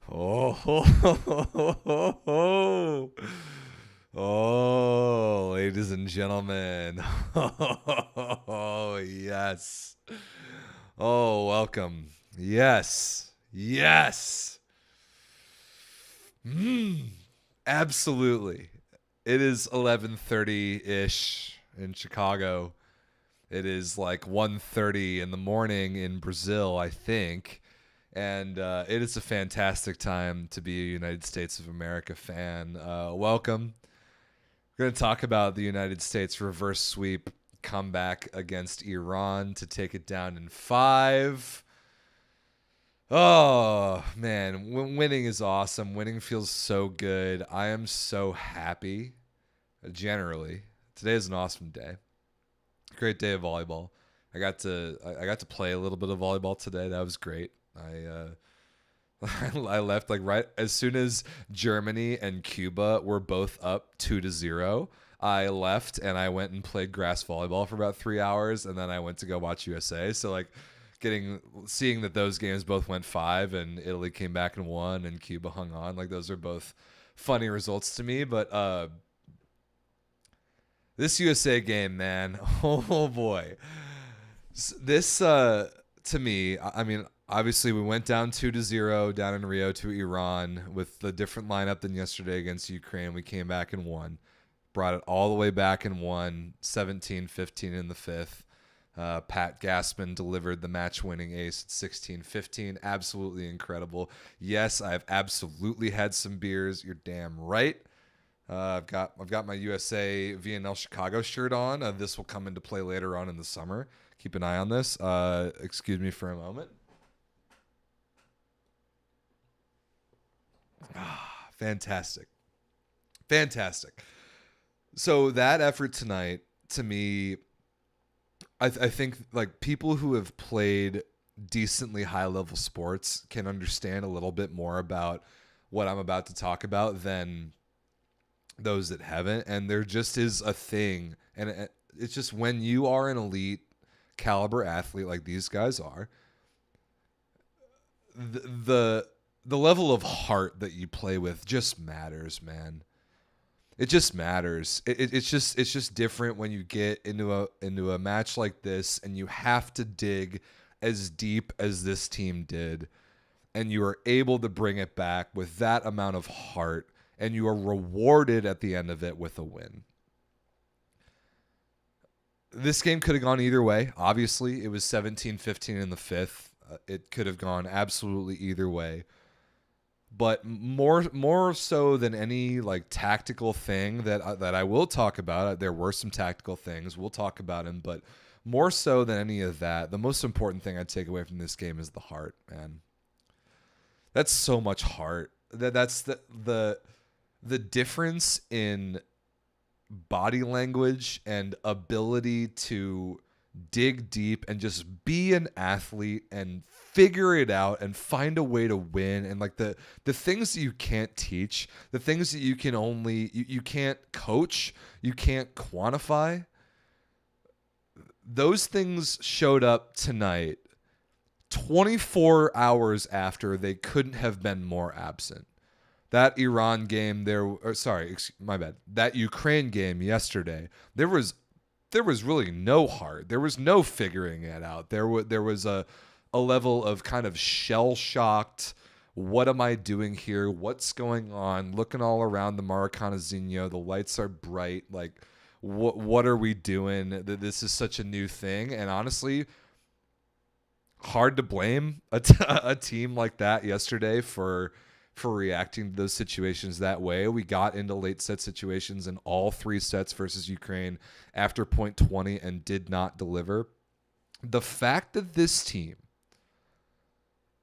Oh, oh, ladies and gentlemen. Oh, yes. Oh, welcome. Yes. Yes. Absolutely. It is 11:30-ish in Chicago. It is like 1:30 in the morning in Brazil, I think. And it is a fantastic time to be a United States of America fan. Welcome. We're going to talk about the United States reverse sweep comeback against Iran to take it down in 5. Oh, man. Winning is awesome. Winning feels so good. I am so happy, generally. Today is an awesome day. Great day of volleyball. I got to play a little bit of volleyball today. That was great. I left like right as soon as Germany and Cuba were both up 2-0. I left and I went and played grass volleyball for about 3 hours, and then I went to go watch USA. So like seeing that those games both went 5 and Italy came back and won and Cuba hung on, like those are both funny results to me. But this USA game, man, oh boy. This to me, I mean, obviously we went down 2-0 down in Rio to Iran with the different lineup than yesterday against Ukraine. We came back and won. Brought it all the way back and won 17-15 in the 5th. Pat Gasman delivered the match-winning ace at 16-15. Absolutely incredible. Yes, I've absolutely had some beers. You're damn right. I've got my USA VNL Chicago shirt on. This will come into play later on in the summer. Keep an eye on this. Excuse me for a moment. Fantastic. Fantastic. So that effort tonight, to me, I think like people who have played decently high level sports can understand a little bit more about what I'm about to talk about than those that haven't. And there just is a thing, and it's just when you are an elite caliber athlete like these guys are, the level of heart that you play with just matters, man. It just matters. It's just different when you get into a match like this and you have to dig as deep as this team did, and you are able to bring it back with that amount of heart, and you are rewarded at the end of it with a win. This game could have gone either way. Obviously, it was 17-15 in the 5th. It could have gone absolutely either way. But more so than any like tactical thing that I will talk about, there were some tactical things. We'll talk about them, but more so than any of that, the most important thing I take away from this game is the heart, man. That's so much heart. That's the difference in body language and ability to dig deep and just be an athlete and figure it out and find a way to win, and like the things that you can't teach, the things that you can only you can't coach, you can't quantify, those things showed up tonight 24 hours after they couldn't have been more absent. That Iran game my bad. That Ukraine game yesterday, there was really no heart. There was no figuring it out. There was a level of kind of shell-shocked, what am I doing here? What's going on? Looking all around the Maracanazinho. The lights are bright. Like, what are we doing? This is such a new thing. And honestly, hard to blame a team like that yesterday for reacting to those situations that way. We got into late set situations in all 3 sets versus Ukraine after point 20 and did not deliver. The fact that this team,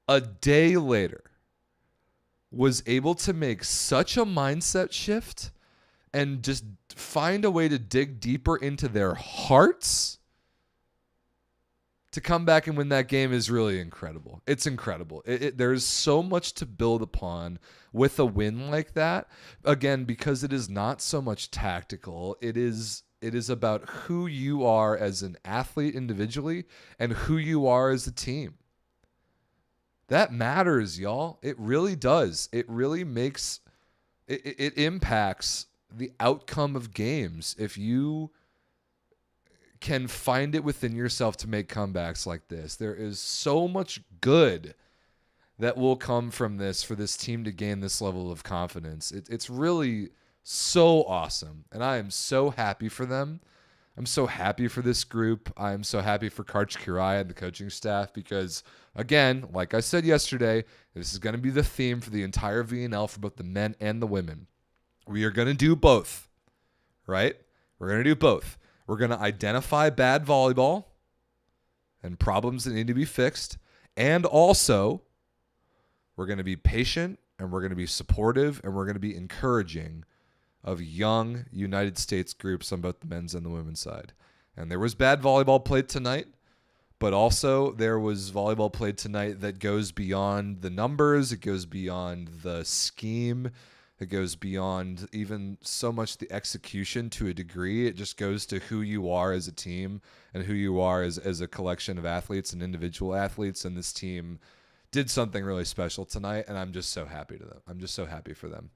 a day later, was able to make such a mindset shift and just find a way to dig deeper into their hearts to come back and win that game is really incredible. It's incredible. There's so much to build upon with a win like that. Again, because it is not so much tactical. It is about who you are as an athlete individually and who you are as a team. That matters, y'all. It really does. It really makes it impacts the outcome of games. If you can find it within yourself to make comebacks like this, there is so much good that will come from this for this team to gain this level of confidence. It's really so awesome, and I am so happy for them. I'm so happy for this group. I'm so happy for Karch Kirai and the coaching staff because, again, like I said yesterday, this is going to be the theme for the entire VNL for both the men and the women. We are going to do both, right? We're going to do both. We're going to identify bad volleyball and problems that need to be fixed, and also we're going to be patient and we're going to be supportive and we're going to be encouraging of young United States groups on both the men's and the women's side. And there was bad volleyball played tonight, but also there was volleyball played tonight that goes beyond the numbers. It goes beyond the scheme. It goes beyond even so much the execution to a degree. It just goes to who you are as a team and who you are as a collection of athletes and individual athletes. And this team did something really special tonight, and I'm just so happy to them. I'm just so happy for them.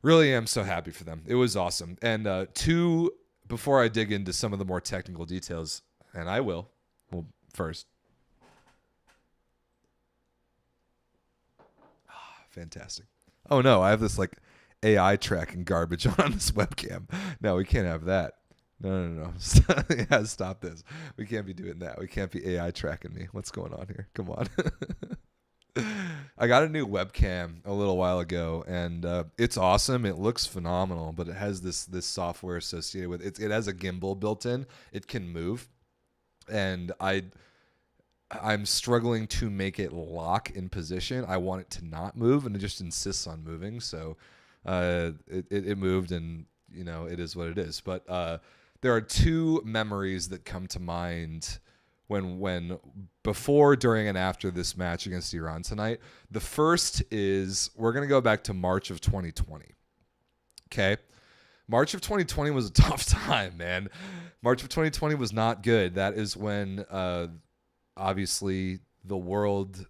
Really am so happy for them. It was awesome. And before I dig into some of the more technical details, and I will, well, first. Fantastic. Oh, no, I have this like AI tracking garbage on this webcam. No, we can't have that. No. Yeah, stop this. We can't be doing that. We can't be AI tracking me. What's going on here? Come on. I got a new webcam a little while ago, and it's awesome. It looks phenomenal, but it has this software associated with it. It has a gimbal built in. It can move, and I'm struggling to make it lock in position. I want it to not move, and it just insists on moving. So it moved, and it is what it is. But there are two memories that come to mind when before, during, and after this match against Iran tonight. The first is we're going to go back to March of 2020. Okay? March of 2020 was a tough time, man. March of 2020 was not good. That is when obviously the world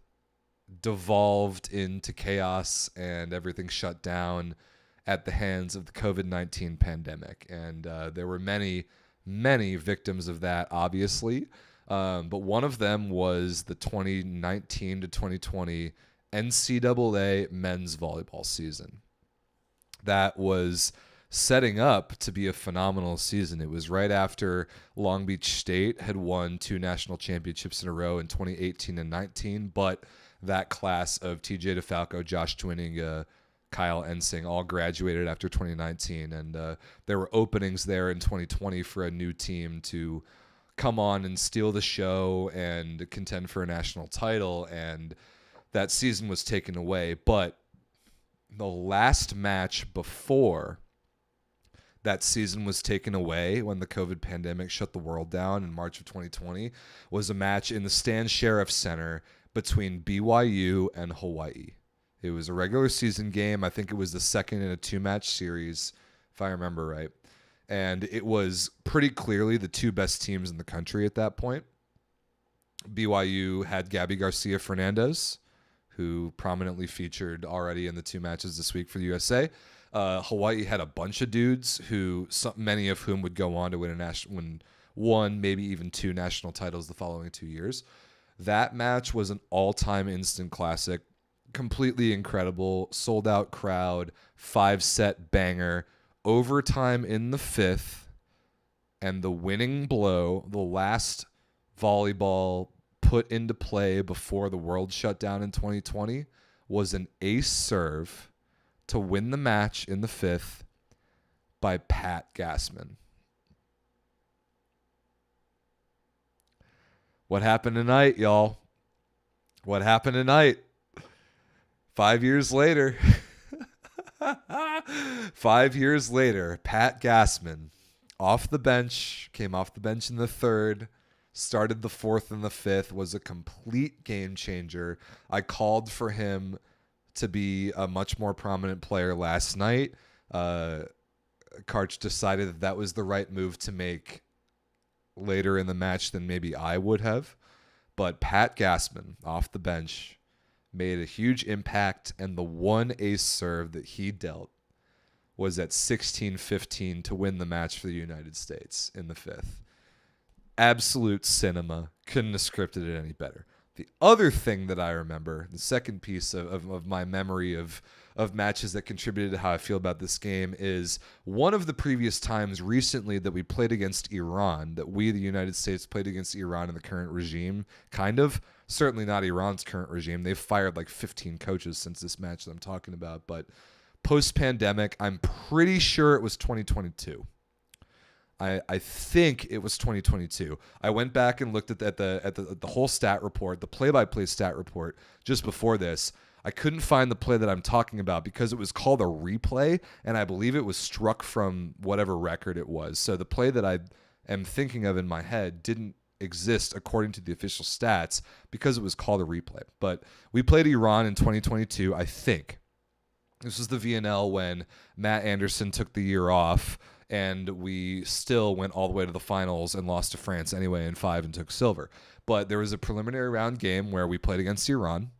devolved into chaos and everything shut down at the hands of the COVID-19 pandemic. And there were many, many victims of that, obviously. But one of them was the 2019 to 2020 NCAA men's volleyball season. That was setting up to be a phenomenal season. It was right after Long Beach State had won 2 national championships in a row in 2018 and 19, but that class of TJ DeFalco, Josh Twinning, Kyle Ensing all graduated after 2019, and there were openings there in 2020 for a new team to come on and steal the show and contend for a national title, and that season was taken away. But the last match before that season was taken away, when the COVID pandemic shut the world down in March of 2020, was a match in the Stan Sheriff Center between BYU and Hawaii. It was a regular season game. I think it was the second in a 2-match series, if I remember right. And it was pretty clearly the 2 best teams in the country at that point. BYU had Gabby Garcia Fernandez, who prominently featured already in the 2 matches this week for the USA. Hawaii had a bunch of dudes many of whom would go on to win one, maybe even 2 national titles the following 2 years. That match was an all-time instant classic, completely incredible, sold-out crowd, 5-set banger. Overtime in the 5th, and the winning blow, the last volleyball put into play before the world shut down in 2020, was an ace serve to win the match in the 5th by Pat Gasman. What happened tonight, y'all? What happened tonight? 5 years later... 5 years later, Pat Gasman came off the bench in the 3rd, started the 4th and the 5th, was a complete game changer. I called for him to be a much more prominent player last night. Karch decided that was the right move to make later in the match than maybe I would have. But Pat Gasman off the bench made a huge impact, and the one ace serve that he dealt was at 16-15 to win the match for the United States in the fifth. Absolute cinema. Couldn't have scripted it any better. The other thing that I remember, the second piece of my memory of matches that contributed to how I feel about this game, is one of the previous times recently that we played against Iran, that we, the United States, played against Iran in the current regime, kind of. Certainly not Iran's current regime. They've fired like 15 coaches since this match that I'm talking about. But post-pandemic, I'm pretty sure it was 2022. I think it was 2022. I went back and looked at the whole stat report, the play-by-play stat report just before this. I couldn't find the play that I'm talking about because it was called a replay, and I believe it was struck from whatever record it was. So the play that I am thinking of in my head didn't exist according to the official stats because it was called a replay. But we played Iran in 2022, I think. This was the VNL when Matt Anderson took the year off, and we still went all the way to the finals and lost to France anyway in 5 and took silver. But there was a preliminary round game where we played against Iran,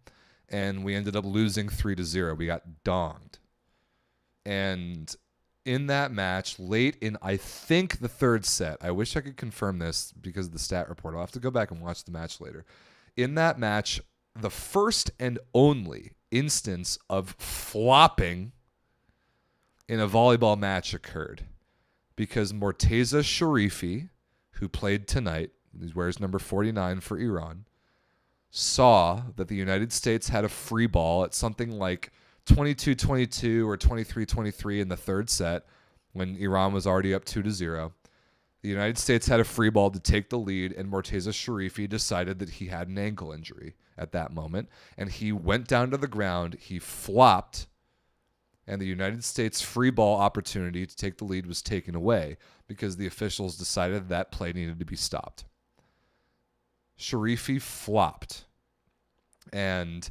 and we ended up losing 3-0. We got donged. And in that match, late in, I think, the third set, I wish I could confirm this because of the stat report. I'll have to go back and watch the match later. In that match, the first and only instance of flopping in a volleyball match occurred because Morteza Sharifi, who played tonight, he wears number 49 for Iran, saw that the United States had a free ball at something like 22-22 or 23-23 in the third set when Iran was already up 2-0. The United States had a free ball to take the lead, and Morteza Sharifi decided that he had an ankle injury at that moment, and he went down to the ground, he flopped, and the United States free ball opportunity to take the lead was taken away because the officials decided that play needed to be stopped. Sharifi flopped, and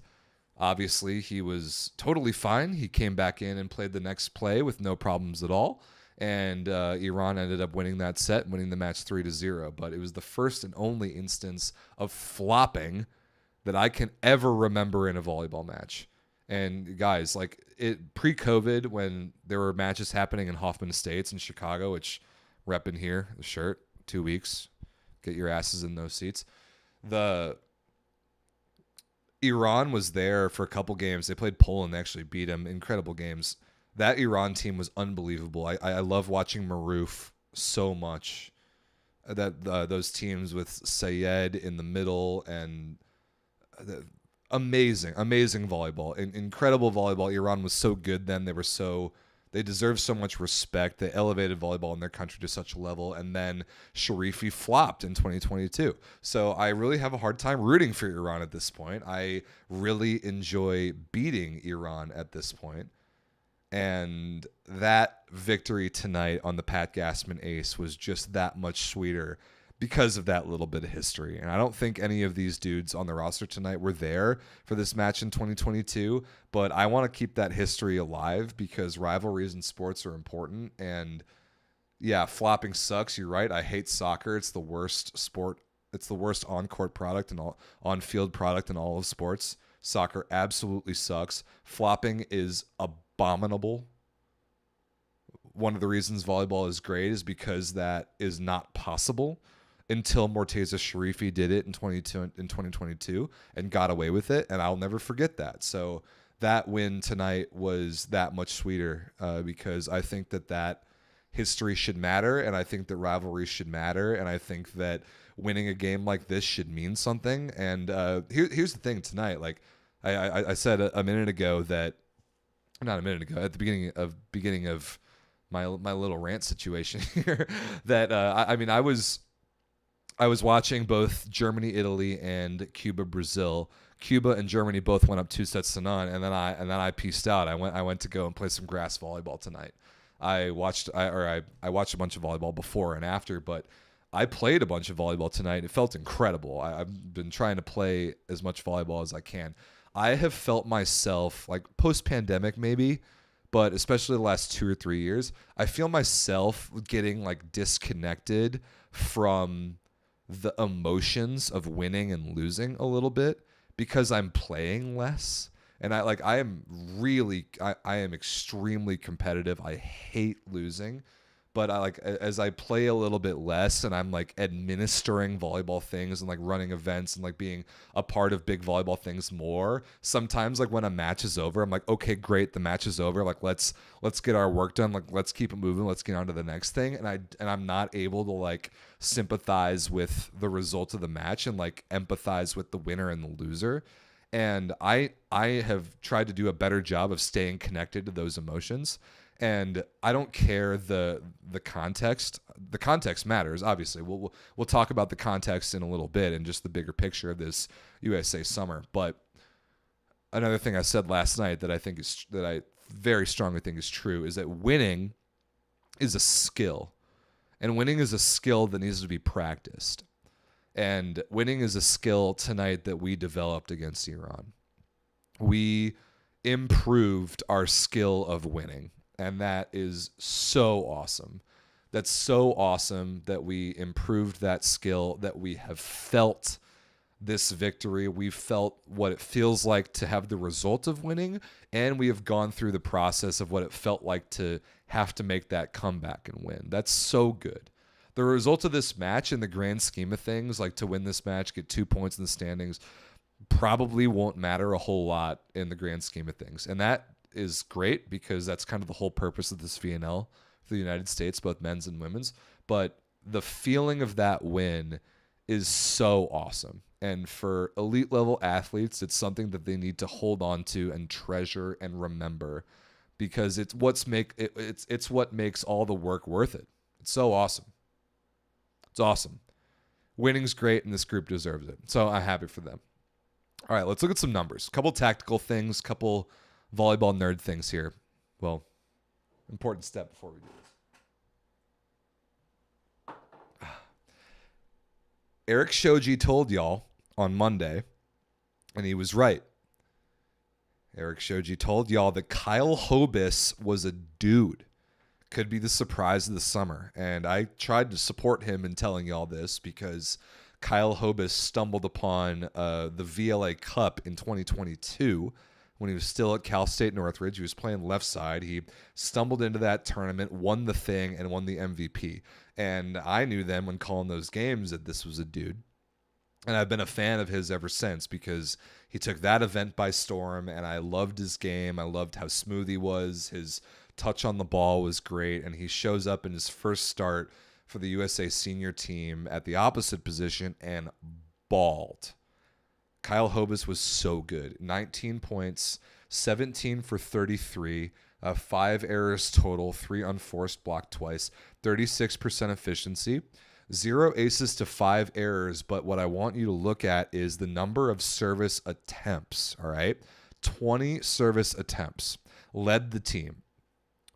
obviously he was totally fine. He came back in and played the next play with no problems at all, and Iran ended up winning that set, winning the match 3-0. But it was the first and only instance of flopping that I can ever remember in a volleyball match. And guys, like it pre-COVID, when there were matches happening in Hoffman Estates in Chicago, which repping here, the shirt, 2 weeks, get your asses in those seats. The Iran was there for a couple games. They played Poland, they actually beat them. Incredible games. That Iran team was unbelievable. I love watching Maroof so much. Those teams with Sayed in the middle and amazing volleyball, incredible volleyball. Iran was so good then. They deserve so much respect. They elevated volleyball in their country to such a level, and then Sharifi flopped in 2022. So I really have a hard time rooting for Iran at this point. I really enjoy beating Iran at this point. And that victory tonight on the Pat Gasman ace was just that much sweeter because of that little bit of history. And I don't think any of these dudes on the roster tonight were there for this match in 2022, but I want to keep that history alive because rivalries in sports are important. And yeah, flopping sucks. You're right. I hate soccer. It's the worst sport. It's the worst on-court product and on-field product in all of sports. Soccer absolutely sucks. Flopping is abominable. One of the reasons volleyball is great is because that is not possible until Morteza Sharifi did it in 2022 and got away with it, and I'll never forget that. So that win tonight was that much sweeter because I think that history should matter, and I think that rivalries should matter, and I think that winning a game like this should mean something. And here's the thing tonight. Like I said a minute ago that, not a minute ago, at the beginning of my little rant situation here, that I was watching both Germany, Italy, and Cuba, Brazil. Cuba and Germany both went up 2-0, and then I pieced out. I went to go and play some grass volleyball tonight. I watched a bunch of volleyball before and after, but I played a bunch of volleyball tonight. It felt incredible. I've been trying to play as much volleyball as I can. I have felt myself, like post-pandemic maybe, but especially the last 2 or 3 years, I feel myself getting like disconnected from the emotions of winning and losing a little bit, because I'm playing less. And I am extremely competitive. I hate losing. But as I play a little bit less and I'm like administering volleyball things and like running events and like being a part of big volleyball things more, sometimes like when a match is over, I'm like, okay, great, the match is over. Like let's get our work done. Like let's keep it moving. Let's get on to the next thing. And I'm not able to like sympathize with the result of the match and like empathize with the winner and the loser. And I have tried to do a better job of staying connected to those emotions. And I don't care the context. The context matters, obviously. We'll talk about the context in a little bit and just the bigger picture of this USA summer. But another thing I said last night that I very strongly think is true is that winning is a skill, and winning is a skill that needs to be practiced. And winning is a skill tonight that we developed against Iran. We improved our skill of winning. And that is so awesome. That's so awesome that we improved that skill, that we have felt this victory. We've felt what it feels like to have the result of winning, and we have gone through the process of what it felt like to have to make that comeback and win. That's so good. The result of this match in the grand scheme of things, like to win this match, get 2 points in the standings, probably won't matter a whole lot in the grand scheme of things. And that is great because that's kind of the whole purpose of this VNL for the United States, both men's and women's. But the feeling of that win is so awesome. And for elite level athletes, it's something that they need to hold on to and treasure and remember, because it's what makes all the work worth it. It's so awesome. It's awesome. Winning's great, and this group deserves it. So I'm happy for them. All right, let's look at some numbers. A couple tactical things, couple volleyball nerd things here. Well, important step before we do this. Eric Shoji told y'all on Monday, and he was right. Eric Shoji told y'all that Kyle Hobus was a dude. Could be the surprise of the summer. And I tried to support him in telling y'all this because Kyle Hobus stumbled upon the VLA Cup in 2022 when he was still at Cal State Northridge. He was playing left side. He stumbled into that tournament, won the thing, and won the MVP. And I knew then when calling those games that this was a dude. And I've been a fan of his ever since because he took that event by storm, and I loved his game. I loved how smooth he was. His touch on the ball was great, and he shows up in his first start for the USA senior team at the opposite position and balled. Kyle Hobus was so good. 19 points, 17 for 33, 5 errors total, 3 unforced, blocked twice, 36% efficiency, 0 aces to 5 errors. But what I want you to look at is the number of service attempts, all right? 20 service attempts, led the team.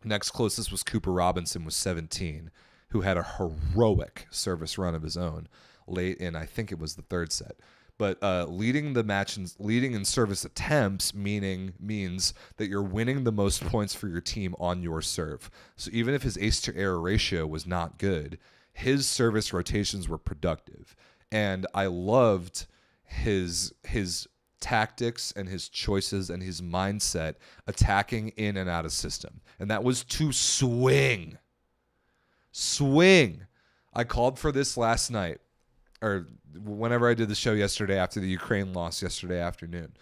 Next closest was Cooper Robinson with 17, who had a heroic service run of his own late in, I think it was the third set. But leading the match and leading in service attempts means that you're winning the most points for your team on your serve. So even if his ace to error ratio was not good, his service rotations were productive. And I loved his tactics and his choices and his mindset attacking in and out of system. And that was to swing. Swing. I called for this last night, or whenever I did the show yesterday after the Ukraine loss yesterday afternoon.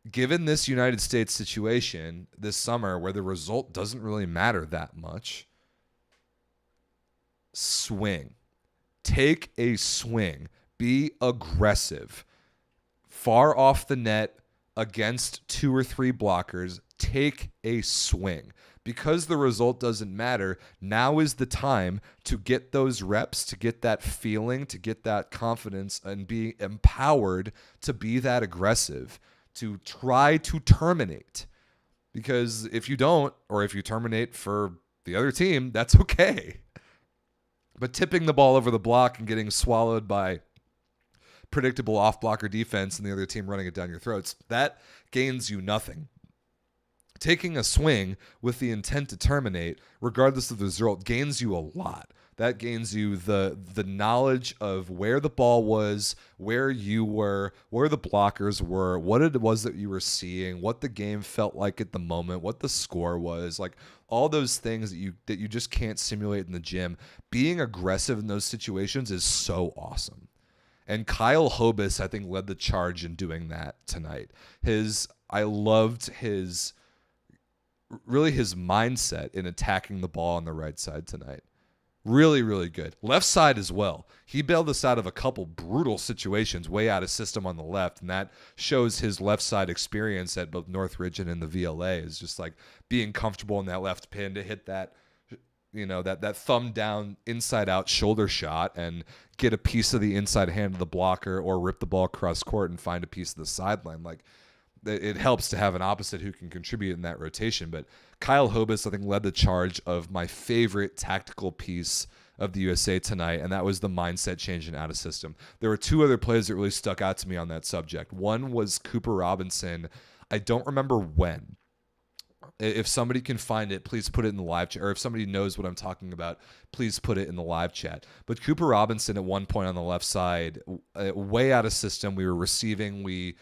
Given this United States situation this summer where the result doesn't really matter that much, swing. Take a swing. Be aggressive. Far off the net against 2 or 3 blockers. Take a swing. Because the result doesn't matter, now is the time to get those reps, to get that feeling, to get that confidence, and be empowered to be that aggressive, to try to terminate. Because if you don't, or if you terminate for the other team, that's okay. But tipping the ball over the block and getting swallowed by predictable off-blocker defense and the other team running it down your throats, that gains you nothing. Taking a swing with the intent to terminate, regardless of the result, gains you a lot. That gains you the knowledge of where the ball was, where you were, where the blockers were, what it was that you were seeing, what the game felt like at the moment, what the score was, like all those things that you just can't simulate in the gym. Being aggressive in those situations is so awesome. And Kyle Hobus, I think, led the charge in doing that tonight. I loved his mindset in attacking the ball on the right side tonight. Really, really good. Left side as well. He bailed us out of a couple brutal situations way out of system on the left, and that shows his left side experience at both Northridge and in the VLA is just like being comfortable in that left pin to hit that, that thumb down inside out shoulder shot and get a piece of the inside hand of the blocker or rip the ball across court and find a piece of the sideline. Like, it helps to have an opposite who can contribute in that rotation. But Kyle Hobus, I think, led the charge of my favorite tactical piece of the USA tonight, and that was the mindset change and out of system. There were two other plays that really stuck out to me on that subject. One was Cooper Robinson. I don't remember when. If somebody can find it, please put it in the live chat. Or if somebody knows what I'm talking about, please put it in the live chat. But Cooper Robinson at one point on the left side, way out of system. We were receiving. We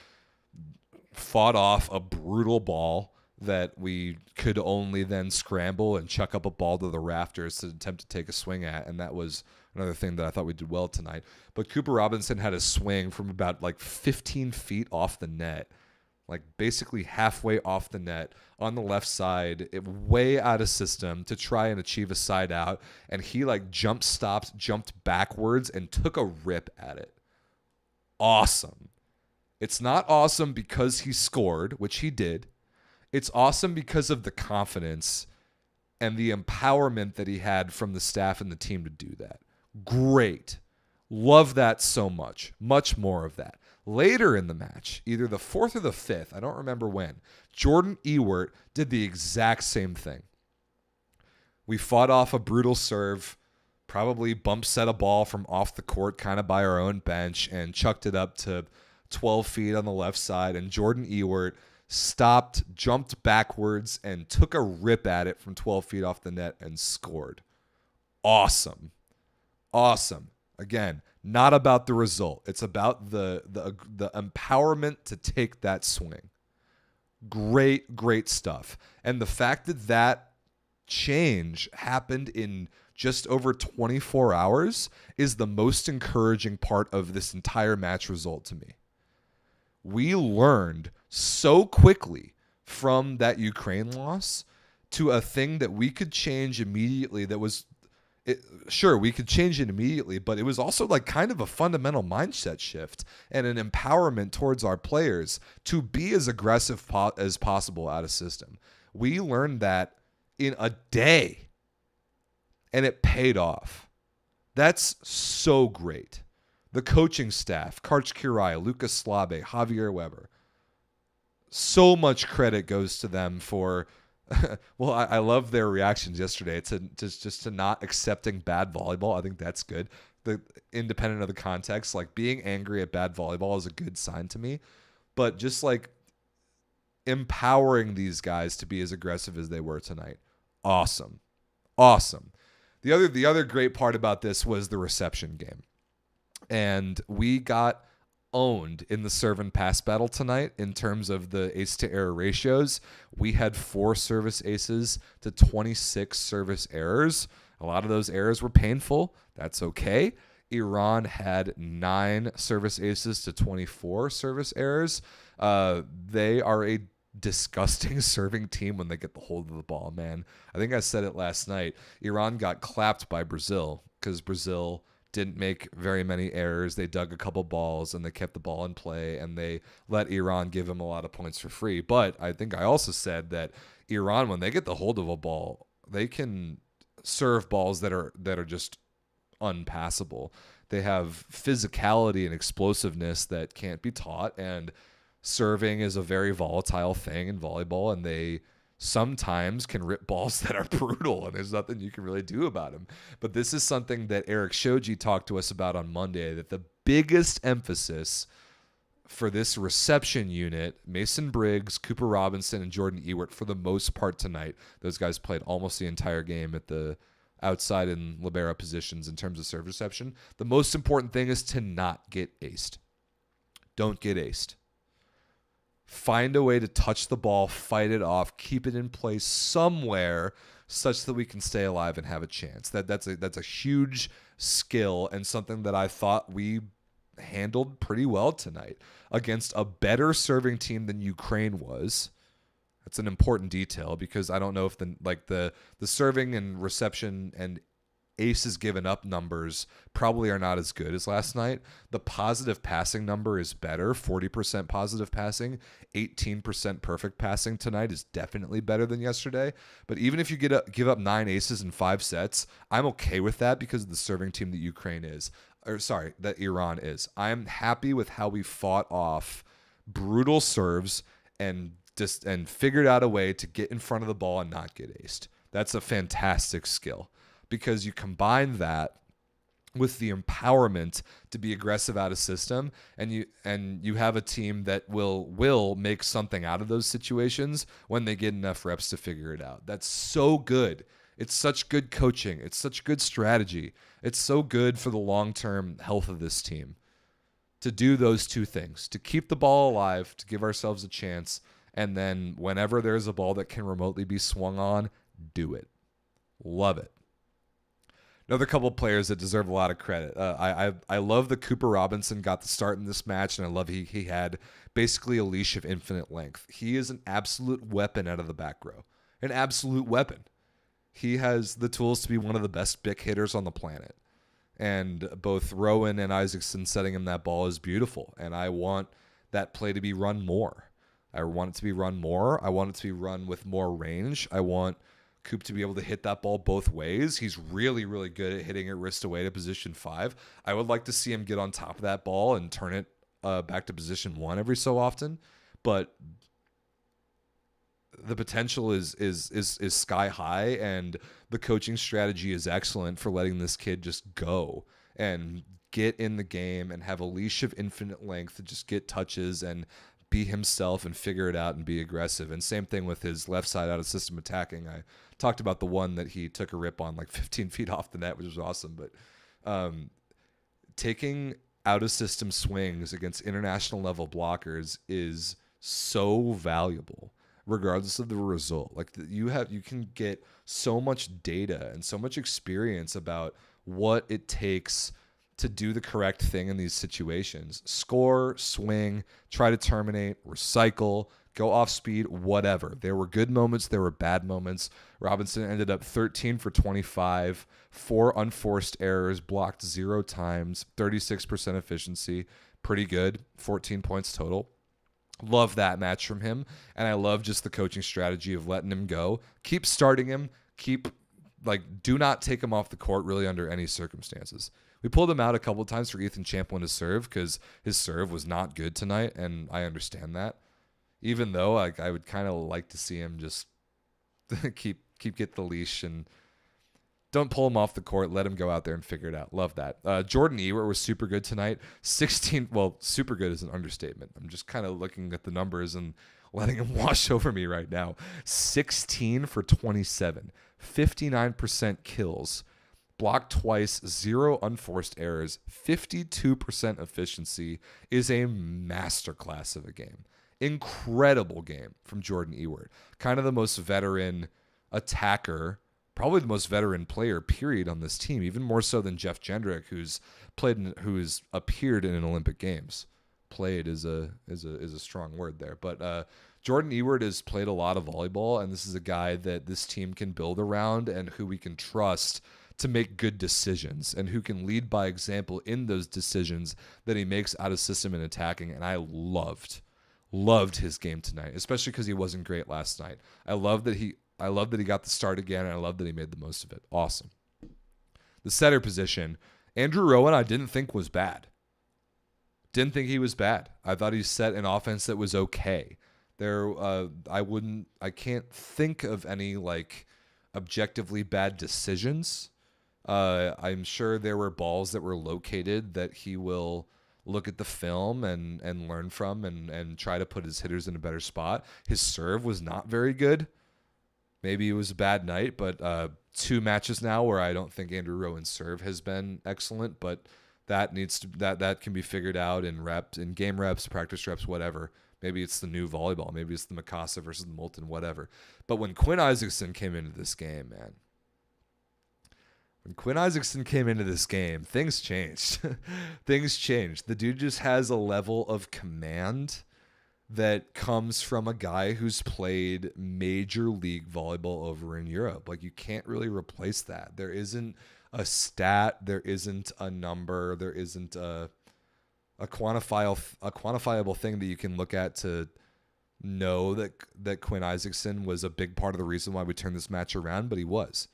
fought off a brutal ball that we could only then scramble and chuck up a ball to the rafters to attempt to take a swing at, and that was another thing that I thought we did well tonight. But Cooper Robinson had a swing from about like 15 feet off the net, like basically halfway off the net on the left side, way out of system to try and achieve a side out, and he like jumped backwards and took a rip at it. Awesome. It's not awesome because he scored, which he did. It's awesome because of the confidence and the empowerment that he had from the staff and the team to do that. Great. Love that so much. Much more of that. Later in the match, either the fourth or the fifth, I don't remember when, Jordan Ewert did the exact same thing. We fought off a brutal serve, probably bump set a ball from off the court kind of by our own bench and chucked it up to 12 feet on the left side, and Jordan Ewert stopped, jumped backwards, and took a rip at it from 12 feet off the net and scored. Awesome. Awesome. Again, not about the result. It's about the empowerment to take that swing. Great, great stuff. And the fact that change happened in just over 24 hours is the most encouraging part of this entire match result to me. We learned so quickly from that Ukraine loss to a thing that we could change immediately. Sure, we could change it immediately, but it was also like kind of a fundamental mindset shift and an empowerment towards our players to be as aggressive as possible out of system. We learned that in a day, and it paid off. That's so great. The coaching staff, Karch Kirai, Lucas Slabe, Javier Weber. So much credit goes to them for, well, I love their reactions yesterday to not accepting bad volleyball. I think that's good. Independent of the context, like being angry at bad volleyball is a good sign to me. But just like empowering these guys to be as aggressive as they were tonight. Awesome. Awesome. The other great part about this was the reception game. And we got owned in the serve and pass battle tonight in terms of the ace to error ratios. We had 4 service aces to 26 service errors. A lot of those errors were painful. That's okay. Iran had 9 service aces to 24 service errors. They are a disgusting serving team when they get the hold of the ball, man. I think I said it last night. Iran got clapped by Brazil because Brazil didn't make very many errors. They dug a couple balls and they kept the ball in play and they let Iran give them a lot of points for free. But I think I also said that Iran, when they get the hold of a ball, they can serve balls that are just unpassable. They have physicality and explosiveness that can't be taught, and serving is a very volatile thing in volleyball, and they sometimes can rip balls that are brutal, and there's nothing you can really do about them. But this is something that Eric Shoji talked to us about on Monday, that the biggest emphasis for this reception unit, Mason Briggs, Cooper Robinson, and Jordan Ewert, for the most part tonight, those guys played almost the entire game outside and libero positions in terms of serve reception. The most important thing is to not get aced. Don't get aced. Find a way to touch the ball, fight it off, keep it in place somewhere such that we can stay alive and have a chance. That's a huge skill and something that I thought we handled pretty well tonight against a better serving team than Ukraine was. That's an important detail because I don't know if the serving and reception and aces given up numbers probably are not as good as last night. The positive passing number is better. 40% positive passing, 18% perfect passing tonight is definitely better than yesterday. But even if you give up 9 aces in 5 sets, I'm okay with that because of the serving team that Iran is. I'm happy with how we fought off brutal serves and figured out a way to get in front of the ball and not get aced. That's a fantastic skill. Because you combine that with the empowerment to be aggressive out of system, and you have a team that will make something out of those situations when they get enough reps to figure it out. That's so good. It's such good coaching. It's such good strategy. It's so good for the long-term health of this team to do those two things, to keep the ball alive, to give ourselves a chance, and then whenever there's a ball that can remotely be swung on, do it. Love it. Another couple of players that deserve a lot of credit. I love that Cooper Robinson got the start in this match, and I love he had basically a leash of infinite length. He is an absolute weapon out of the back row. An absolute weapon. He has the tools to be one of the best BIC hitters on the planet. And both Rowan and Isaacson setting him that ball is beautiful, and I want that play to be run more. I want it to be run more. I want it to be run with more range. I want Coop to be able to hit that ball both ways. He's really, really good at hitting it wrist away to position 5. I would like to see him get on top of that ball and turn it back to position 1 every so often. But the potential is sky high, and the coaching strategy is excellent for letting this kid just go and get in the game and have a leash of infinite length to just get touches and be himself and figure it out and be aggressive. And same thing with his left side out of system attacking. I talked about the one that he took a rip on like 15 feet off the net, which was awesome. But taking out of system swings against international level blockers is so valuable, regardless of the result. Like you can get so much data and so much experience about what it takes to do the correct thing in these situations. Score, swing, try to terminate, recycle, go off speed, whatever. There were good moments. There were bad moments. Robinson ended up 13 for 25, 4 unforced errors, blocked 0 times, 36% efficiency. Pretty good. 14 points total. Love that match from him. And I love just the coaching strategy of letting him go. Keep starting him. Do not take him off the court really under any circumstances. We pulled him out a couple of times for Ethan Champlin to serve because his serve was not good tonight, and I understand that. Even though I would kind of like to see him just keep get the leash and don't pull him off the court. Let him go out there and figure it out. Love that. Jordan Ewert was super good tonight. Super good is an understatement. I'm just kind of looking at the numbers and letting him wash over me right now. 16 for 27, 59% kills. Blocked twice, 0 unforced errors, 52% efficiency is a masterclass of a game. Incredible game from Jordan Ewert. Kind of the most veteran attacker, probably the most veteran player, period, on this team, even more so than Jeff Jendrick, who's appeared in Olympic Games. Played is a strong word there. But Jordan Ewert has played a lot of volleyball, and this is a guy that this team can build around and who we can trust to make good decisions and who can lead by example in those decisions that he makes out of system and attacking. And I loved his game tonight, especially because he wasn't great last night. I love that he got the start again, and I love that he made the most of it. Awesome. The setter position, Andrew Rowan, I didn't think was bad. Didn't think he was bad. I thought he set an offense that was okay. I can't think of any objectively bad decisions. I'm sure there were balls that were located that he will look at the film and learn from and try to put his hitters in a better spot. His serve was not very good. Maybe it was a bad night, but 2 matches now where I don't think Andrew Rowan's serve has been excellent, but that can be figured out in game reps, practice reps, whatever. Maybe it's the new volleyball. Maybe it's the Mikasa versus the Moulton, whatever. But when Quinn Isaacson came into this game, man, things changed. Things changed. The dude just has a level of command that comes from a guy who's played major league volleyball over in Europe. Like, you can't really replace that. There isn't a stat, there isn't a number, there isn't a quantifiable thing that you can look at to know that Quinn Isaacson was a big part of the reason why we turned this match around, but he was.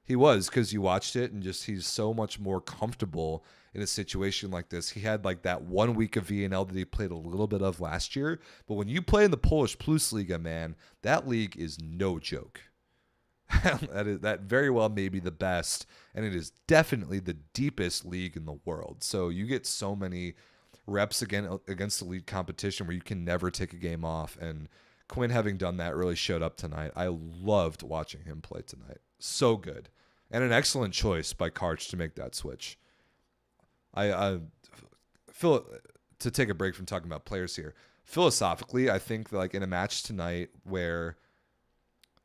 He was, because you watched it and just he's so much more comfortable in a situation like this. He had like that 1 week of VNL that he played a little bit of last year. But when you play in the Polish Plus Liga, man, that league is no joke. That very well may be the best, and it is definitely the deepest league in the world. So you get so many reps against the league competition where you can never take a game off. And Quinn, having done that, really showed up tonight. I loved watching him play tonight. So good. And an excellent choice by Karch to make that switch. I feel, to take a break from talking about players here, philosophically, I think that, like, in a match tonight where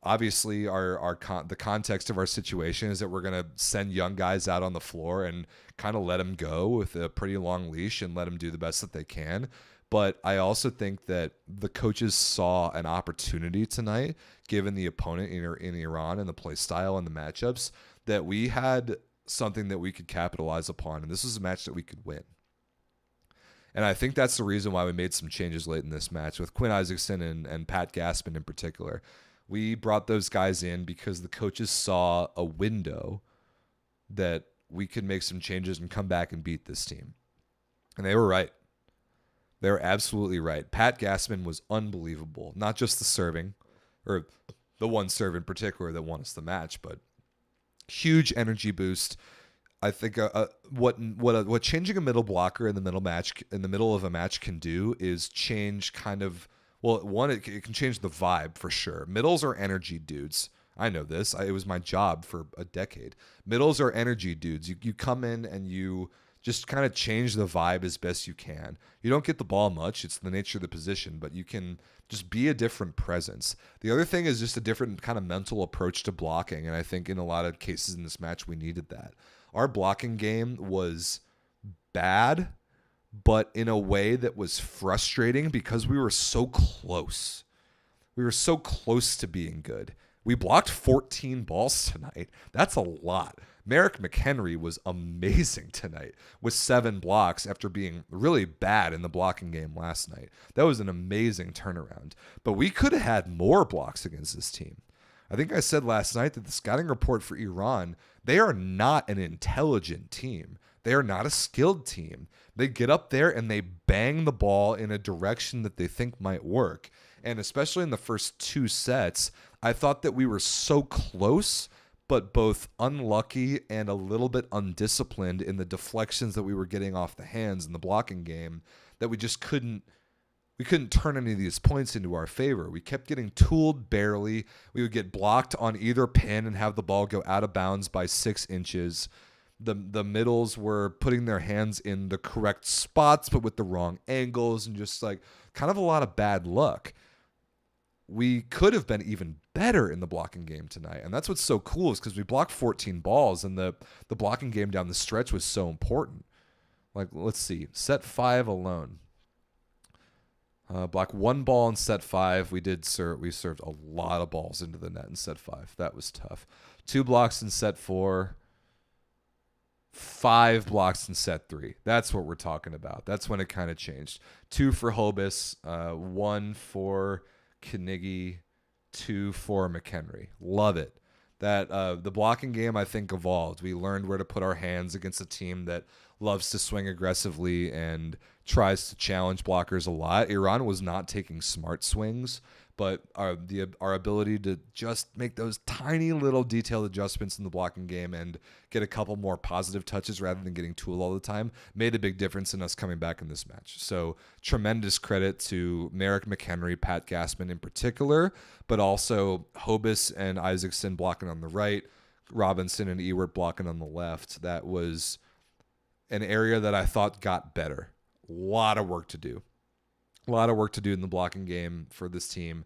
obviously the context of our situation is that we're going to send young guys out on the floor and kind of let them go with a pretty long leash and let them do the best that they can. But I also think that the coaches saw an opportunity tonight, given the opponent in Iran and the play style and the matchups, that we had something that we could capitalize upon. And this was a match that we could win. And I think that's the reason why we made some changes late in this match with Quinn Isaacson and Pat Gasman in particular. We brought those guys in because the coaches saw a window that we could make some changes and come back and beat this team. And they were right. They were absolutely right. Pat Gasman was unbelievable. Not just the serving, or the one serve in particular that won us the match, but huge energy boost. I think what changing a middle blocker in the middle of a match can do is change kind of, well, one, it can change the vibe for sure. Middles are energy dudes. I know this. It was my job for a decade. Middles are energy dudes. You come in and you just kind of change the vibe as best you can. You don't get the ball much. It's the nature of the position, but you can just be a different presence. The other thing is just a different kind of mental approach to blocking, and I think in a lot of cases in this match we needed that. Our blocking game was bad, but in a way that was frustrating because we were so close. We were so close to being good. We blocked 14 balls tonight. That's a lot. Merrick McHenry was amazing tonight with 7 blocks after being really bad in the blocking game last night. That was an amazing turnaround. But we could have had more blocks against this team. I think I said last night that the scouting report for Iran, they are not an intelligent team. They are not a skilled team. They get up there and they bang the ball in a direction that they think might work. And especially in the first 2 sets, I thought that we were so close, but both unlucky and a little bit undisciplined in the deflections that we were getting off the hands in the blocking game, that we just couldn't turn any of these points into our favor. We kept getting tooled barely. We would get blocked on either pin and have the ball go out of bounds by 6 inches. The middles were putting their hands in the correct spots, but with the wrong angles, and just like kind of a lot of bad luck. We could have been even better in the blocking game tonight. And that's what's so cool, is because we blocked 14 balls, and the blocking game down the stretch was so important. Like, let's see, set 5 alone. Block 1 ball in set 5. We served a lot of balls into the net in set 5. That was tough. 2 blocks in set 4. 5 blocks in set 3. That's what we're talking about. That's when it kind of changed. 2 for Hobus, 1 for Knigge, 2 for McHenry. Love it. That the blocking game, I think, evolved. We learned where to put our hands against a team that loves to swing aggressively and tries to challenge blockers a lot. Iran was not taking smart swings, but our ability to just make those tiny little detailed adjustments in the blocking game and get a couple more positive touches rather than getting tooled all the time made a big difference in us coming back in this match. So tremendous credit to Merrick McHenry, Pat Gasman in particular, but also Hobus and Isaacson blocking on the right, Robinson and Ewert blocking on the left, that was an area that I thought got better. A lot of work to do. A lot of work to do in the blocking game for this team.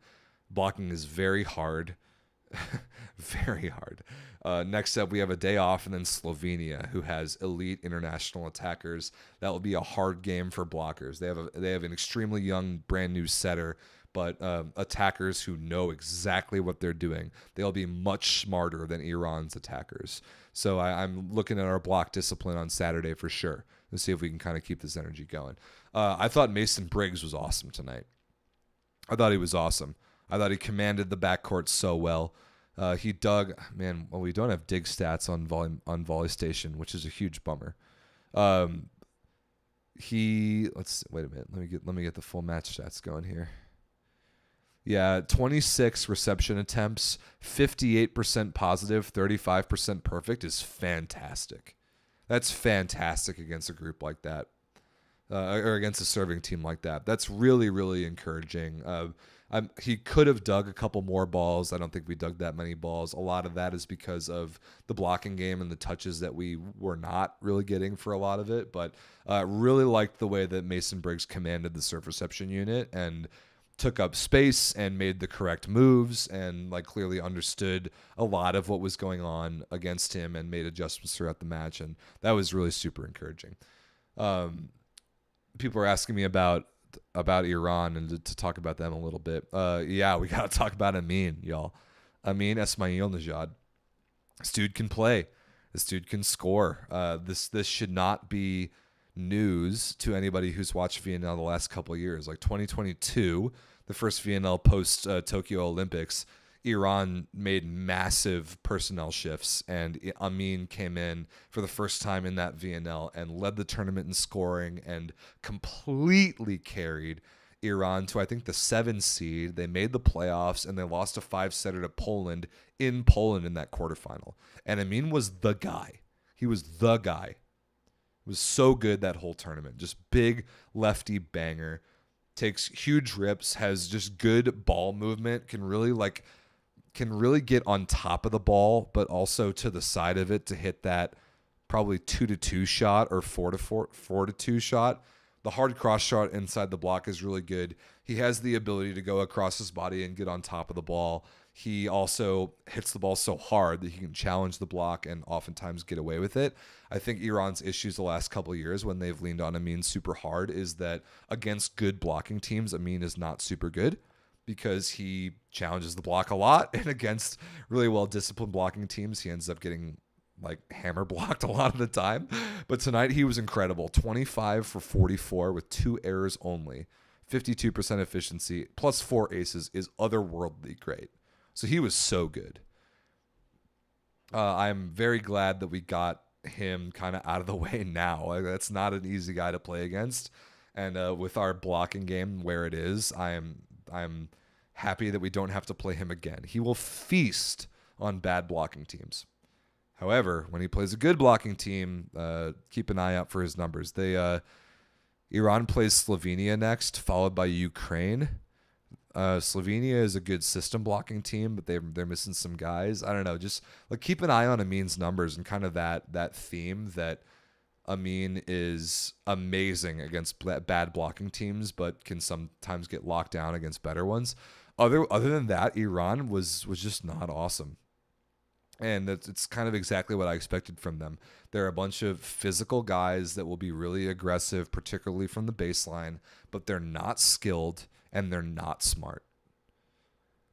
Blocking is very hard. Very hard. Next up, we have a day off, and then Slovenia, who has elite international attackers. That will be a hard game for blockers. They have an extremely young, brand new setter, but attackers who know exactly what they're doing. They'll be much smarter than Iran's attackers. So I'm looking at our block discipline on Saturday for sure. Let's see if we can kind of keep this energy going. I thought Mason Briggs was awesome tonight. I thought he was awesome. I thought he commanded the backcourt so well. He dug, man. Well, we don't have dig stats on Volley Station, which is a huge bummer. Wait a minute. Let me get the full match stats going here. Yeah, 26 reception attempts, 58% positive, 35% perfect is fantastic. That's fantastic against a group like that, or against a serving team like that. That's really, really encouraging. He could have dug a couple more balls. I don't think we dug that many balls. A lot of that is because of the blocking game and the touches that we were not really getting for a lot of it. But really liked the way that Mason Briggs commanded the serve reception unit and took up space and made the correct moves and like clearly understood a lot of what was going on against him and made adjustments throughout the match. And that was really super encouraging. People are asking me about Iran and to talk about them a little bit. Yeah, we got to talk about Amin, y'all. Amin Esmailnejad. This dude can play. This dude can score. This should not be news to anybody who's watched VNL the last couple of years. Like 2022, the first VNL post Tokyo Olympics, Iran made massive personnel shifts, and Amin came in for the first time in that VNL and led the tournament in scoring and completely carried Iran to, I think, the 7 seed. They made the playoffs, and they lost a 5-setter to Poland in that quarterfinal. And Amin was the guy. He was the guy. Was so good that whole tournament. Just big lefty banger. Takes huge rips, has just good ball movement, can really get on top of the ball, but also to the side of it to hit that probably 2-2 shot or 4-2 shot. The hard cross shot inside the block is really good. He has the ability to go across his body and get on top of the ball. He also hits the ball so hard that he can challenge the block and oftentimes get away with it. I think Iran's issues the last couple of years when they've leaned on Amin super hard is that against good blocking teams, Amin is not super good because he challenges the block a lot. And against really well-disciplined blocking teams, he ends up getting like hammer blocked a lot of the time. But tonight he was incredible. 25 for 44 with 2 errors only. 52% efficiency plus 4 aces is otherworldly great. So he was so good. I'm very glad that we got him kind of out of the way now. Like, that's not an easy guy to play against. And with our blocking game where it is, I'm happy that we don't have to play him again. He will feast on bad blocking teams. However, when he plays a good blocking team, keep an eye out for his numbers. Iran plays Slovenia next, followed by Ukraine. Slovenia is a good system blocking team, but they're missing some guys. I don't know. Just like keep an eye on Amin's numbers and kind of that theme that Amin is amazing against bad blocking teams, but can sometimes get locked down against better ones. Other than that, Iran was just not awesome. And it's kind of exactly what I expected from them. They're a bunch of physical guys that will be really aggressive, particularly from the baseline, but they're not skilled and they're not smart.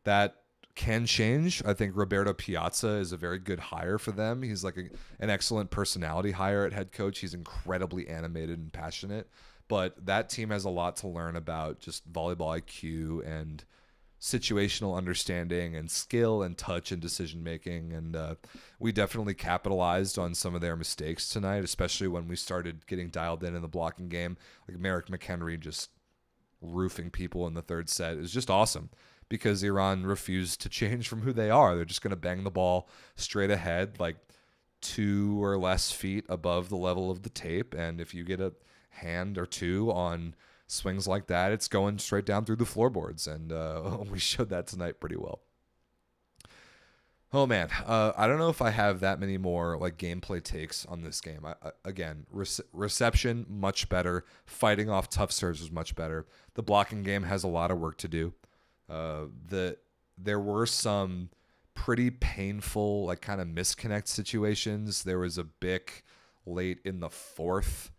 That can change. I think Roberto Piazza is a very good hire for them. He's like an excellent personality hire at head coach. He's incredibly animated and passionate. But that team has a lot to learn about just volleyball IQ and situational understanding and skill and touch and decision making, and we definitely capitalized on some of their mistakes tonight, especially when we started getting dialed in the blocking game. Like Merrick McHenry just roofing people in the third set is just awesome because Iran refused to change from who they are. They're just going to bang the ball straight ahead, like 2 or less feet above the level of the tape, and if you get a hand or two on swings like that, it's going straight down through the floorboards, and we showed that tonight pretty well. Oh man, I don't know if I have that many more like gameplay takes on this game. Again, reception much better. Fighting off tough serves was much better. The blocking game has a lot of work to do. There were some pretty painful like kind of misconnect situations. There was a Bick late in the fourth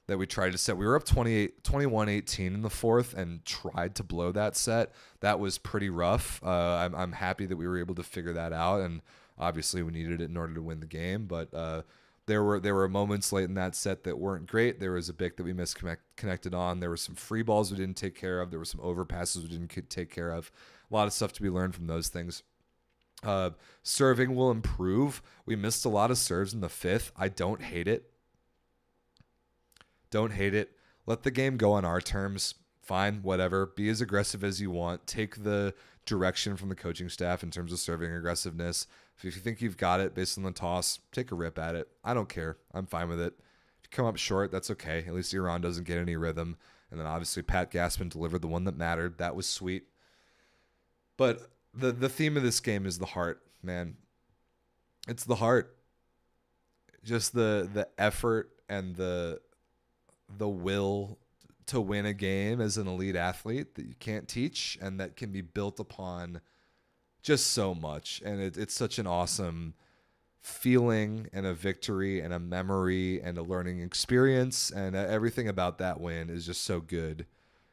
that we tried to set. We were up 21-18 in the fourth and tried to blow that set. That was pretty rough. I'm happy that we were able to figure that out, and obviously we needed it in order to win the game. But there were moments late in that set that weren't great. There was a Bick that we misconnected on. There were some free balls we didn't take care of. There were some overpasses we didn't take care of. A lot of stuff to be learned from those things. Serving will improve. We missed a lot of serves in the fifth. I don't hate it. Don't hate it. Let the game go on our terms. Fine, whatever. Be as aggressive as you want. Take the direction from the coaching staff in terms of serving aggressiveness. If you think you've got it based on the toss, take a rip at it. I don't care. I'm fine with it. If you come up short, that's okay. At least Iran doesn't get any rhythm. And then obviously Pat Gasman delivered the one that mattered. That was sweet. But the theme of this game is the heart, man. It's the heart. Just the effort and the will to win a game as an elite athlete that you can't teach and that can be built upon just so much. And it's such an awesome feeling and a victory and a memory and a learning experience. And everything about that win is just so good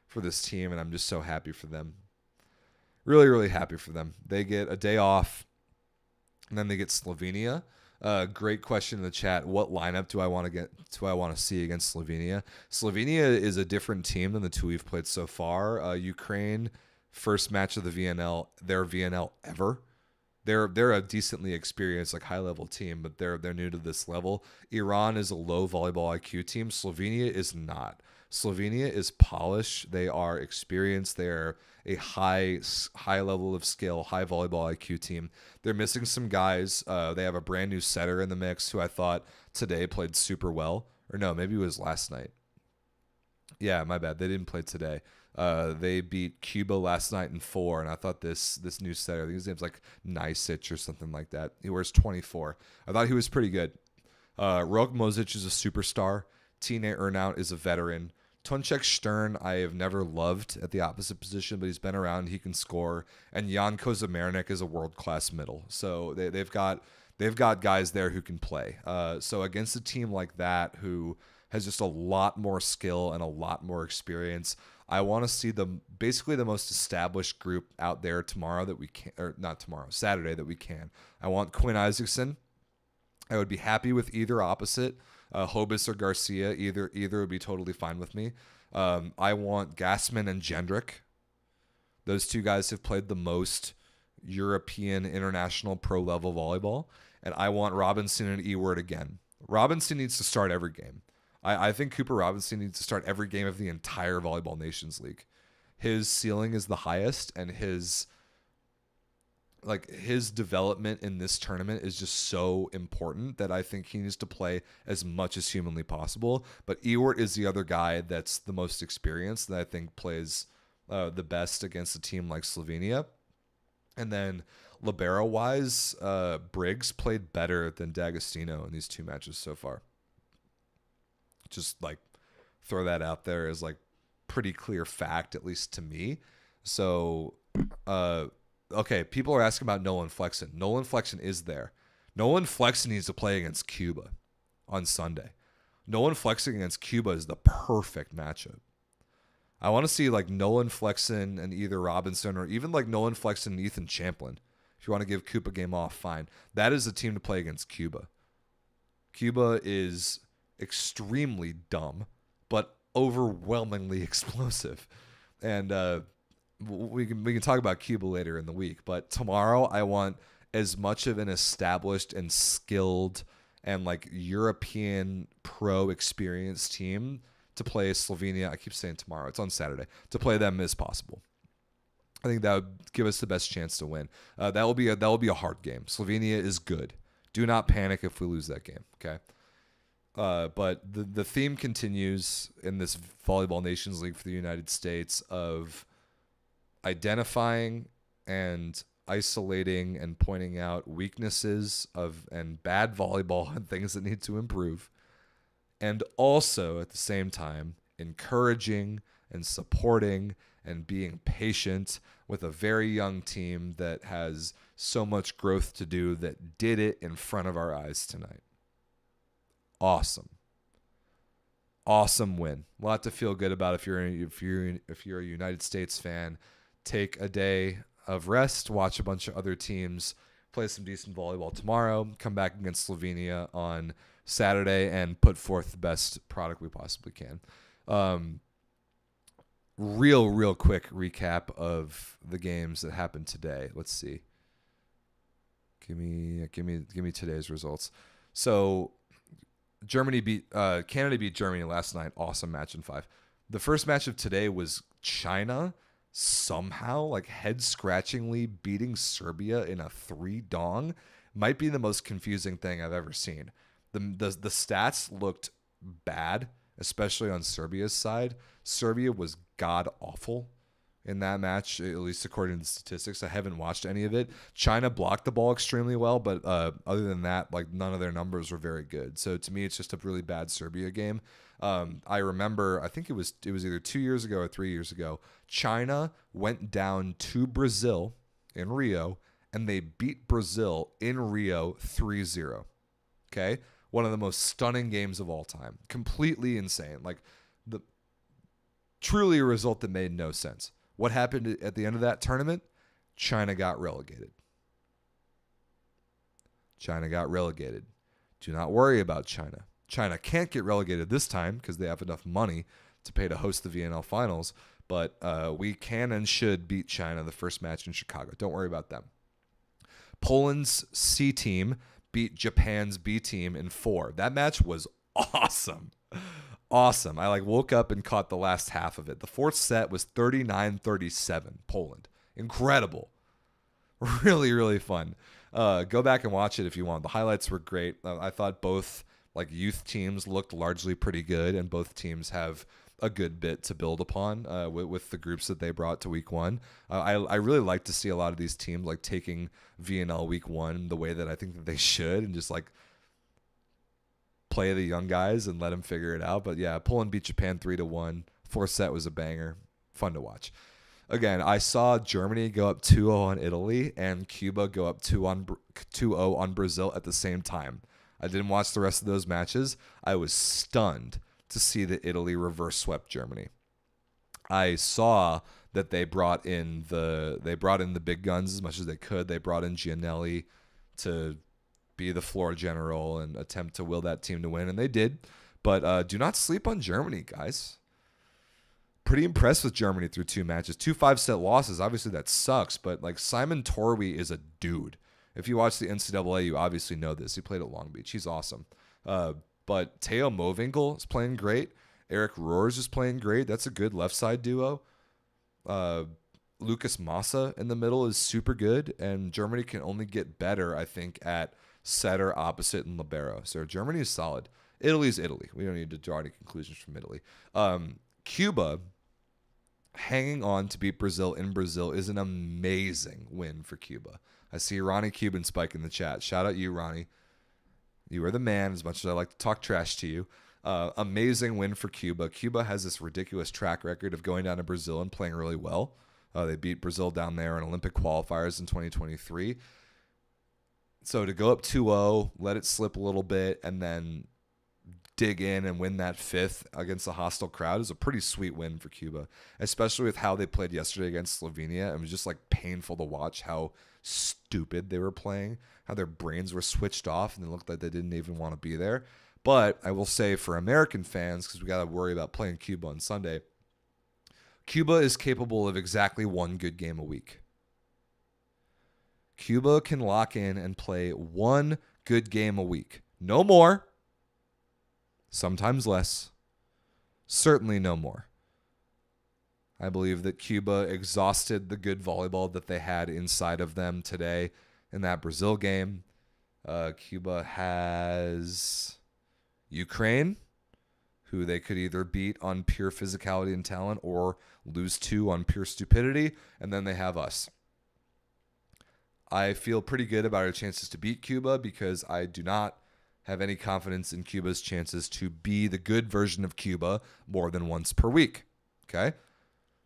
for this team. And I'm just so happy for them. Really, really happy for them. They get a day off and then they get Slovenia. Great question in the chat. What lineup do I want to see against Slovenia? Slovenia is a different team than the two we've played so far. Ukraine, first match of the VNL, their VNL ever. They're a decently experienced, like high level team, but they're new to this level. Iran is a low volleyball IQ team. Slovenia is not. Slovenia is polished. They are experienced. They're a high level of skill, high volleyball IQ team. They're missing some guys. They have a brand new setter in the mix who I thought today played super well. Or no, maybe it was last night. Yeah, my bad. They didn't play today. They beat Cuba last night in 4, and I thought this new setter, I think his name's like Nisic or something like that. He wears 24. I thought he was pretty good. Rok Mozic is a superstar. Tine Ernout is a veteran. Tonček Stern, I have never loved at the opposite position, but he's been around. He can score. And Jan Kozamernik is a world-class middle. So they've got guys there who can play. So against a team like that who has just a lot more skill and a lot more experience, I want to see basically the most established group out there tomorrow that we can, or not tomorrow, Saturday that we can. I want Quinn Isaacson. I would be happy with either opposite. Hobus or Garcia, either would be totally fine with me. I want Gasman and Jendrik. Those two guys have played the most European international pro level volleyball. And I want Robinson and Ewart again. Robinson needs to start every game. I think Cooper Robinson needs to start every game of the entire Volleyball Nations League. His ceiling is the highest, and his development in this tournament is just so important that I think he needs to play as much as humanly possible. But Ewart is the other guy that's the most experienced that I think plays the best against a team like Slovenia. And then libero-wise, Briggs played better than D'Agostino in these two matches so far. Just like throw that out there as like pretty clear fact, at least to me. So, okay, people are asking about Nolan Flexen. Nolan Flexen is there. Nolan Flexen needs to play against Cuba on Sunday. Nolan Flexen against Cuba is the perfect matchup. I want to see like Nolan Flexen and either Robinson or even like Nolan Flexen and Ethan Champlin. If you want to give Cuba a game off, fine. That is the team to play against Cuba. Cuba is extremely dumb, but overwhelmingly explosive. And we can talk about Cuba later in the week. But tomorrow, I want as much of an established and skilled and like European pro experienced team to play Slovenia. I keep saying tomorrow. It's on Saturday. To play them as possible. I think that would give us the best chance to win. That will be a hard game. Slovenia is good. Do not panic if we lose that game. Okay. But the theme continues in this Volleyball Nations League for the United States of identifying and isolating and pointing out weaknesses and bad volleyball and things that need to improve, and also at the same time encouraging and supporting and being patient with a very young team that has so much growth to do that did it in front of our eyes tonight. Awesome win. A lot to feel good about if you're a United States fan. Take a day of rest, watch a bunch of other teams, play some decent volleyball tomorrow, come back against Slovenia on Saturday, and put forth the best product we possibly can. Real quick recap of the games that happened today. Let's see. Give me today's results. So Canada beat Germany last night. Awesome match in 5. The first match of today was China somehow, like head-scratchingly beating Serbia in a 3-dong. Might be the most confusing thing I've ever seen. The stats looked bad, especially on Serbia's side. Serbia was god-awful in that match, at least according to the statistics. I haven't watched any of it. China blocked the ball extremely well, but other than that, like none of their numbers were very good. So to me, it's just a really bad Serbia game. I remember, I think it was either 2 years ago or 3 years ago, China went down to Brazil in Rio, and they beat Brazil in Rio 3-0. Okay? One of the most stunning games of all time. Completely insane. Like, truly a result that made no sense. What happened at the end of that tournament? China got relegated. Do not worry about China. China can't get relegated this time because they have enough money to pay to host the VNL finals, but we can and should beat China the first match in Chicago. Don't worry about them. Poland's C team beat Japan's B team in 4. That match was awesome. I woke up and caught the last half of it. The fourth set was 39-37 Poland. Incredible. Really fun. Go back and watch it if you want. The highlights were great. I thought both youth teams looked largely pretty good, and both teams have a good bit to build upon with the groups that they brought to week 1. I really like to see a lot of these teams taking VNL week 1 the way that I think that they should, and just play the young guys and let them figure it out. But yeah, Poland beat Japan 3-1. Fourth set was a banger. Fun to watch. Again, I saw Germany go up 2-0 on Italy and Cuba go up 2-0 on Brazil at the same time. I didn't watch the rest of those matches. I was stunned to see that Italy reverse swept Germany. I saw that they brought in the big guns as much as they could. They brought in Gianelli to be the floor general and attempt to will that team to win, and they did. But do not sleep on Germany, guys. Pretty impressed with Germany through 2 matches. 2 5-set losses. Obviously, that sucks, but Simon Torwi is a dude. If you watch the NCAA, you obviously know this. He played at Long Beach. He's awesome. But Theo Mowinkle is playing great. Eric Rohrs is playing great. That's a good left side duo. Lucas Massa in the middle is super good, and Germany can only get better, I think, at setter, opposite, and libero. So Germany is solid. Italy's Italy. We don't need to draw any conclusions from Italy. Cuba hanging on to beat Brazil in Brazil is an amazing win for Cuba. I see Ronnie Cuban Spike in the chat. Shout out you, Ronnie. You are the man, as much as I like to talk trash to you. Amazing win for Cuba. Cuba has this ridiculous track record of going down to Brazil and playing really well. They beat Brazil down there in Olympic qualifiers in 2023. So to go up 2-0, let it slip a little bit, and then dig in and win that 5th against a hostile crowd is a pretty sweet win for Cuba, especially with how they played yesterday against Slovenia. It was just painful to watch how stupid they were playing, how their brains were switched off, and they looked like they didn't even want to be there. But I will say for American fans, because we got to worry about playing Cuba on Sunday, Cuba is capable of exactly 1 good game a week. Cuba can lock in and play 1 good game a week. No more. Sometimes less. Certainly no more. I believe that Cuba exhausted the good volleyball that they had inside of them today in that Brazil game. Cuba has Ukraine, who they could either beat on pure physicality and talent or lose to on pure stupidity. And then they have us. I feel pretty good about our chances to beat Cuba because I do not have any confidence in Cuba's chances to be the good version of Cuba more than once per week. Okay?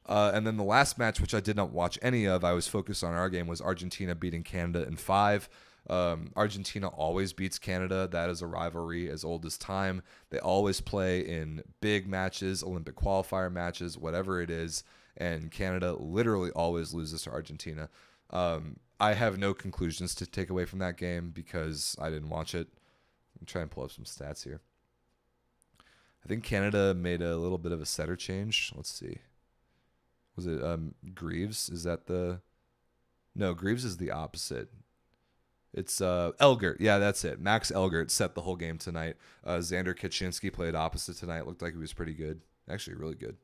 And then the last match, which I did not watch any of, I was focused on our game, was Argentina beating Canada in 5. Argentina always beats Canada. That is a rivalry as old as time. They always play in big matches, Olympic qualifier matches, whatever it is. And Canada literally always loses to Argentina. I have no conclusions to take away from that game because I didn't watch it. I'm trying to pull up some stats here. I think Canada made a little bit of a setter change. Let's see. Was it Greaves? Is that the... No, Greaves is the opposite. It's Elgert. Yeah, that's it. Max Elgert set the whole game tonight. Xander Kaczynski played opposite tonight. Looked like he was pretty good. Actually, really good.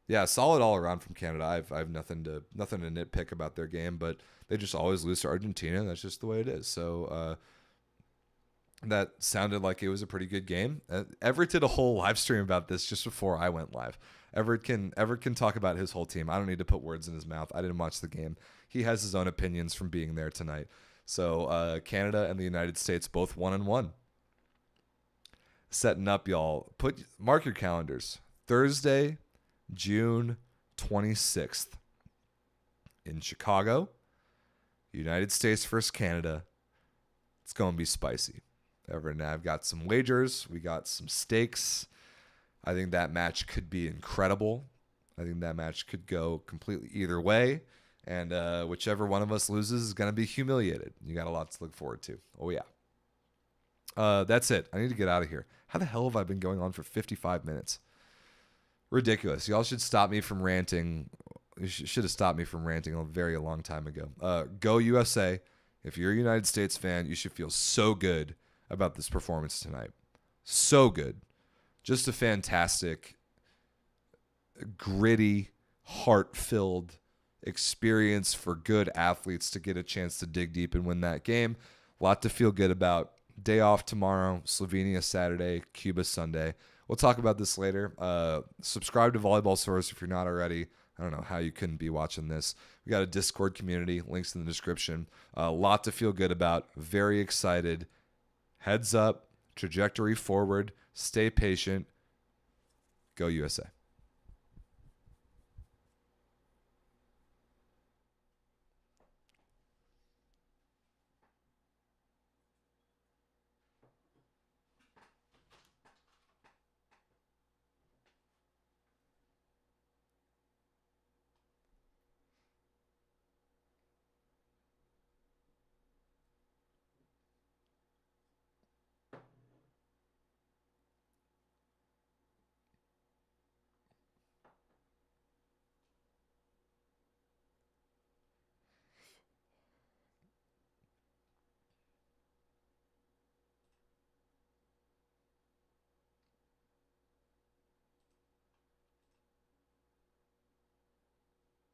Yeah, solid all around from Canada. I've nothing to nitpick about their game, but they just always lose to Argentina. That's just the way it is. So that sounded like it was a pretty good game. Everett did a whole live stream about this just before I went live. Everett can talk about his whole team. I don't need to put words in his mouth. I didn't watch the game. He has his own opinions from being there tonight. So Canada and the United States both 1-1. Setting up, y'all. Mark your calendars. Thursday, June 26th in Chicago. United States versus Canada. It's going to be spicy. Everett and I have got some wagers. We got some stakes. I think that match could be incredible. I think that match could go completely either way. And whichever one of us loses is going to be humiliated. You got a lot to look forward to. Oh, yeah. That's it. I need to get out of here. How the hell have I been going on for 55 minutes? Ridiculous. Y'all should stop me from ranting. You should have stopped me from ranting a very long time ago. Go USA. If you're a United States fan, you should feel so good about this performance tonight. So good. Just a fantastic, gritty, heart-filled experience for good athletes to get a chance to dig deep and win that game. A lot to feel good about. Day off tomorrow, Slovenia Saturday, Cuba Sunday. We'll talk about this later. Subscribe to Volleyball Source if you're not already. I don't know how you couldn't be watching this. We got a Discord community, links in the description. A lot to feel good about. Very excited. Heads up, trajectory forward. Stay patient. Go USA.